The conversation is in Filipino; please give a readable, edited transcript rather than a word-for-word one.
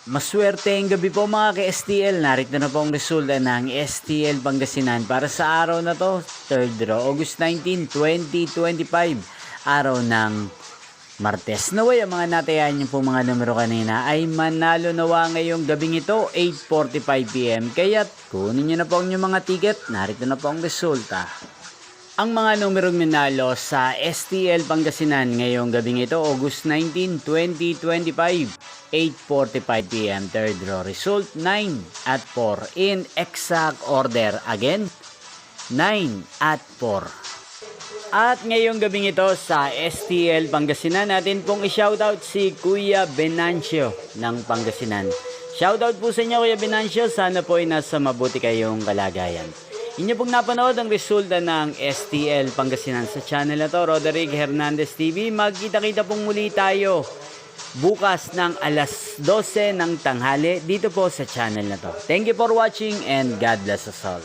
Maswerteng gabi po mga ka-STL. Narito na po ang resulta ng STL Pangasinan para sa araw na to, 3rd draw, August 19, 2025. Araw ng Martes. Naway ang mga natayan niyo po mga numero kanina ay manalo nawa ngayong gabing ito, 8:45 PM. Kaya't kunin niyo na po ang inyong mga ticket. Narito na po ang resulta. Ang mga numerong minalo sa STL Pangasinan ngayong gabing ito, August 19, 2025, 8:45 PM, 3rd draw. Result 9 at 4 in exact order. Again, 9 at 4. At ngayong gabing ito sa STL Pangasinan, natin pong i-shoutout si Kuya Benancio ng Pangasinan. Shoutout po sa inyo Kuya Benancio, sana po ay nasa mabuti kayong kalagayan. Inyo pong napanood ang resulta ng STL Pangasinan sa channel na to, Roderick Hernandez TV. Magkita-kita pong muli tayo bukas ng alas 12 ng tanghali dito po sa channel na to. Thank you for watching and God bless us all.